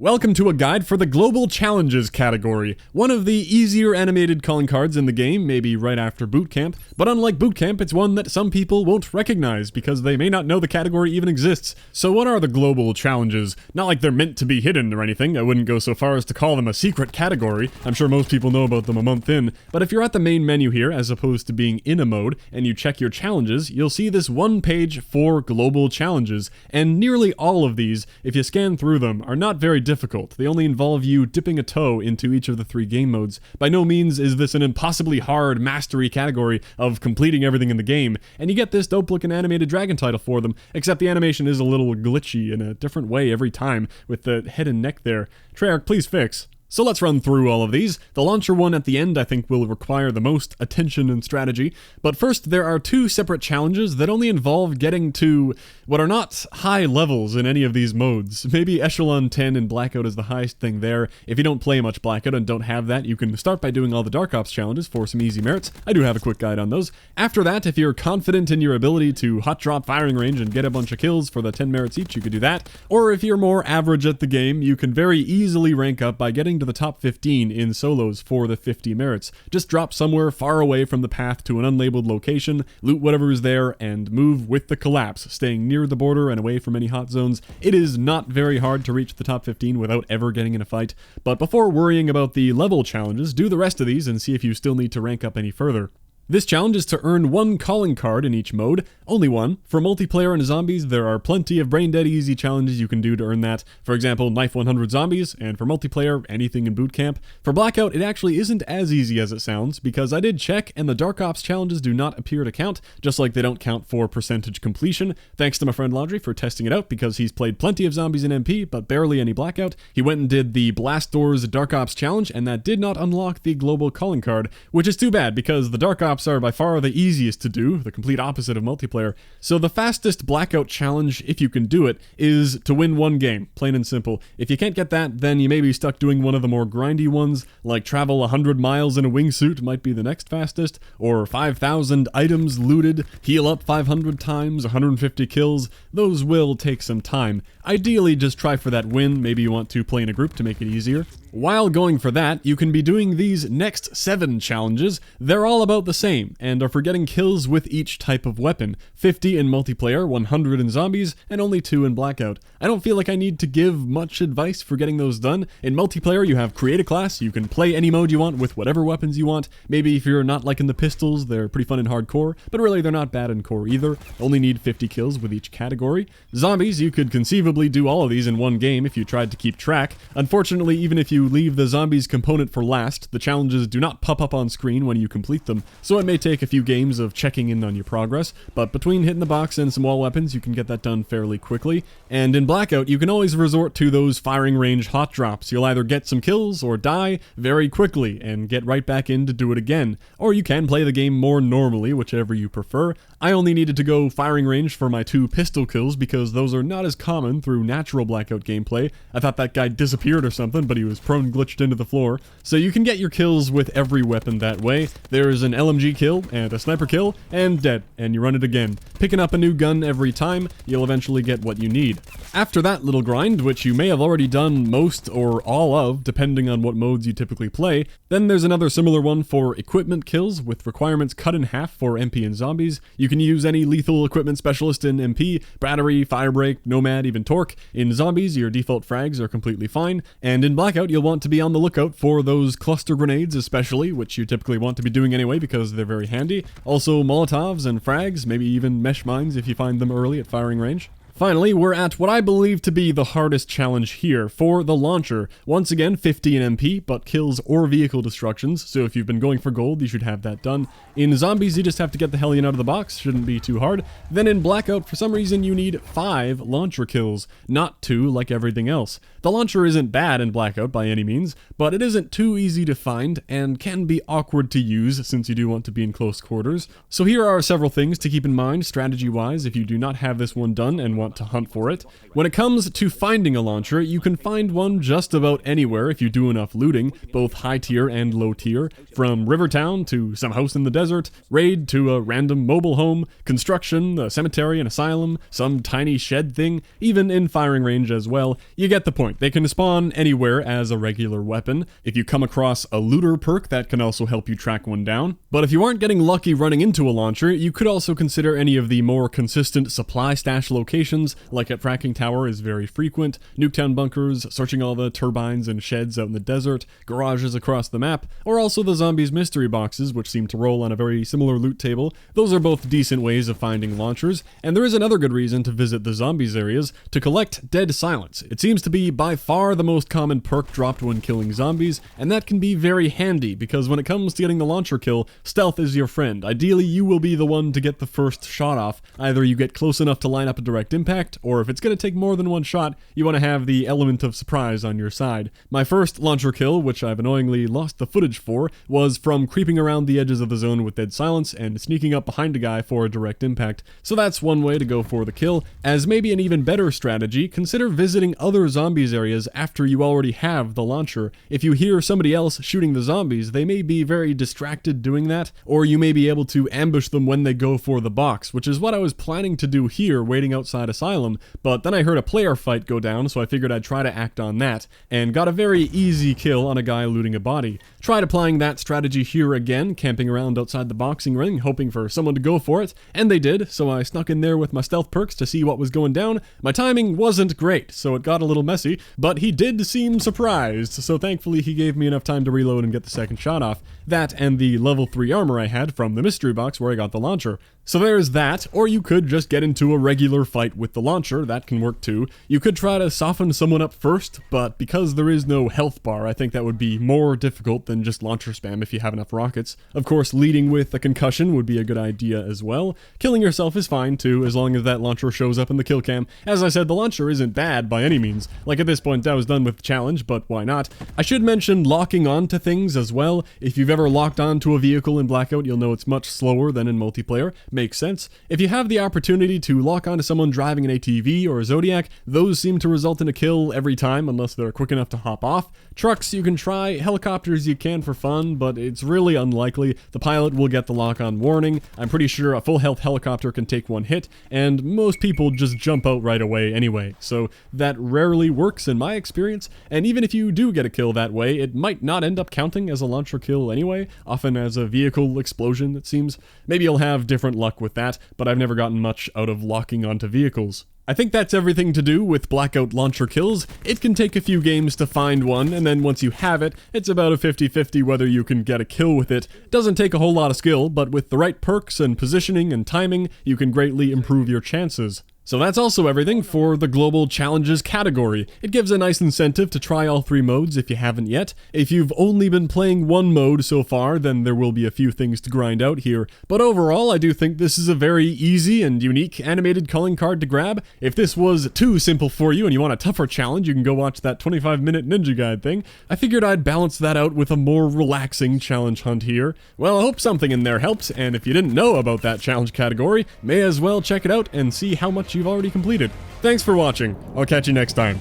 Welcome to a guide for the Global Challenges category, one of the easier animated calling cards in the game, maybe right after Boot Camp, but unlike Boot Camp, it's one that some people won't recognize because they may not know the category even exists. So what are the Global Challenges? Not like they're meant to be hidden or anything, I wouldn't go so far as to call them a secret category, I'm sure most people know about them a month in, but if you're at the main menu here, as opposed to being in a mode, and you check your challenges, you'll see this one page for Global Challenges, and nearly all of these, if you scan through them, are not very difficult. They only involve you dipping a toe into each of the three game modes. By no means is this an impossibly hard mastery category of completing everything in the game, and you get this dope looking animated dragon title for them, except the animation is a little glitchy in a different way every time, with the head and neck there. Treyarch, please fix. So let's run through all of these. The launcher one at the end I think will require the most attention and strategy, but first there are two separate challenges that only involve getting to what are not high levels in any of these modes. Maybe Echelon 10 in Blackout is the highest thing there. If you don't play much Blackout and don't have that, you can start by doing all the Dark Ops challenges for some easy merits. I do have a quick guide on those. After that, if you're confident in your ability to hot drop firing range and get a bunch of kills for the 10 merits each, you could do that. Or if you're more average at the game, you can very easily rank up by getting to the top 15 in solos for the 50 merits. Just drop somewhere far away from the path to an unlabeled location, loot whatever is there, and move with the collapse, staying near the border and away from any hot zones. It is not very hard to reach the top 15 without ever getting in a fight, but before worrying about the level challenges, do the rest of these and see if you still need to rank up any further. This challenge is to earn one calling card in each mode, only one. For multiplayer and zombies, there are plenty of brain-dead easy challenges you can do to earn that. For example, knife 100 zombies, and for multiplayer, anything in boot camp. For Blackout, it actually isn't as easy as it sounds, because I did check, and the Dark Ops challenges do not appear to count, just like they don't count for percentage completion. Thanks to my friend Laundry for testing it out, because he's played plenty of zombies in MP, but barely any Blackout. He went and did the Blast Doors Dark Ops challenge, and that did not unlock the global calling card, which is too bad, because the Dark Ops are by far the easiest to do, the complete opposite of multiplayer. So the fastest Blackout challenge, if you can do it, is to win one game, plain and simple. If you can't get that, then you may be stuck doing one of the more grindy ones, like travel 100 miles in a wingsuit might be the next fastest, or 5,000 items looted, heal up 500 times, 150 kills. Those will take some time. Ideally, just try for that win. Maybe you want to play in a group to make it easier. While going for that, you can be doing these next 7 challenges. They're all about the same, and are for getting kills with each type of weapon. 50 in multiplayer, 100 in zombies, and only 2 in Blackout. I don't feel like I need to give much advice for getting those done. In multiplayer, you have create a class, you can play any mode you want with whatever weapons you want. Maybe if you're not liking the pistols, they're pretty fun in hardcore, but really they're not bad in core either. Only need 50 kills with each category. Zombies, you could conceivably do all of these in one game if you tried to keep track. Unfortunately, even if you leave the zombies component for last, the challenges do not pop up on screen when you complete them, so it may take a few games of checking in on your progress, but between hitting the box and some wall weapons, you can get that done fairly quickly. And in Blackout, you can always resort to those firing range hot drops. You'll either get some kills or die very quickly and get right back in to do it again, or you can play the game more normally, whichever you prefer. I only needed to go firing range for my 2 pistol kills because those are not as common through natural Blackout gameplay. I thought that guy disappeared or something, but he was prone glitched into the floor. So you can get your kills with every weapon that way. There's an LMG kill and a sniper kill and dead, and you run it again. Picking up a new gun every time, you'll eventually get what you need. After that little grind, which you may have already done most or all of, depending on what modes you typically play, then there's another similar one for equipment kills with requirements cut in half for MP and zombies. You can use any lethal equipment specialist in MP, battery, firebreak, nomad, even torque. In zombies, your default frags are completely fine, and in Blackout, you'll want to be on the lookout for those cluster grenades especially, which you typically want to be doing anyway because they're very handy. Also Molotovs and frags, maybe even mesh mines if you find them early at firing range. Finally, we're at what I believe to be the hardest challenge here, for the launcher. Once again, 50 in MP, but kills or vehicle destructions, so if you've been going for gold, you should have that done. In zombies, you just have to get the Hellion out of the box, shouldn't be too hard. Then in Blackout, for some reason, you need 5 launcher kills, not 2 like everything else. The launcher isn't bad in Blackout by any means, but it isn't too easy to find, and can be awkward to use since you do want to be in close quarters. So here are several things to keep in mind strategy-wise if you do not have this one done and want want to hunt for it. When it comes to finding a launcher, you can find one just about anywhere if you do enough looting, both high tier and low tier, from Rivertown to some house in the desert, raid to a random mobile home, construction, a cemetery, an asylum, some tiny shed thing, even in firing range as well. You get the point. They can spawn anywhere as a regular weapon. If you come across a looter perk, that can also help you track one down. But if you aren't getting lucky running into a launcher, you could also consider any of the more consistent supply stash locations, like at Fracking Tower is very frequent, Nuketown bunkers, searching all the turbines and sheds out in the desert, garages across the map, or also the zombies mystery boxes, which seem to roll on a very similar loot table. Those are both decent ways of finding launchers, and there is another good reason to visit the zombies areas, to collect Dead Silence. It seems to be by far the most common perk dropped when killing zombies, and that can be very handy, because when it comes to getting the launcher kill, stealth is your friend. Ideally, you will be the one to get the first shot off. Either you get close enough to line up a direct impact, or if it's going to take more than one shot, you want to have the element of surprise on your side. My first launcher kill, which I've annoyingly lost the footage for, was from creeping around the edges of the zone with Dead Silence and sneaking up behind a guy for a direct impact. So that's one way to go for the kill. As maybe an even better strategy, consider visiting other zombies areas after you already have the launcher. If you hear somebody else shooting the zombies, they may be very distracted doing that, or you may be able to ambush them when they go for the box, which is what I was planning to do here, waiting outside Asylum, but then I heard a player fight go down, so I figured I'd try to act on that, and got a very easy kill on a guy looting a body. Tried applying that strategy here again, camping around outside the boxing ring, hoping for someone to go for it, and they did, so I snuck in there with my stealth perks to see what was going down. My timing wasn't great, so it got a little messy, but he did seem surprised, so thankfully he gave me enough time to reload and get the second shot off. That and the level 3 armor I had from the mystery box where I got the launcher. So there's that, or you could just get into a regular fight with the launcher, that can work too. You could try to soften someone up first, but because there is no health bar, I think that would be more difficult than just launcher spam if you have enough rockets. Of course, leading with a concussion would be a good idea as well. Killing yourself is fine too, as long as that launcher shows up in the kill cam. As I said, the launcher isn't bad by any means. Like at this point I was done with the challenge, but why not? I should mention locking on to things as well. If you've ever locked on to a vehicle in Blackout, you'll know it's much slower than in multiplayer. Makes sense. If you have the opportunity to lock onto someone driving an ATV or a Zodiac, those seem to result in a kill every time unless they're quick enough to hop off. Trucks you can try, helicopters you can for fun, but it's really unlikely. The pilot will get the lock-on warning. I'm pretty sure a full health helicopter can take one hit, and most people just jump out right away anyway, so that rarely works in my experience, and even if you do get a kill that way, it might not end up counting as a launcher kill anyway, often as a vehicle explosion it seems. Maybe you'll have different luck with that, but I've never gotten much out of locking onto vehicles. I think that's everything to do with Blackout launcher kills. It can take a few games to find one, and then once you have it, it's about a 50-50 whether you can get a kill with it. Doesn't take a whole lot of skill, but with the right perks and positioning and timing, you can greatly improve your chances. So that's also everything for the Global Challenges category. It gives a nice incentive to try all 3 modes if you haven't yet. If you've only been playing one mode so far, then there will be a few things to grind out here. But overall, I do think this is a very easy and unique animated calling card to grab. If this was too simple for you and you want a tougher challenge, you can go watch that 25-minute Ninja Guide thing. I figured I'd balance that out with a more relaxing challenge hunt here. Well, I hope something in there helps, and if you didn't know about that challenge category, may as well check it out and see how much you've already completed. Thanks for watching. I'll catch you next time.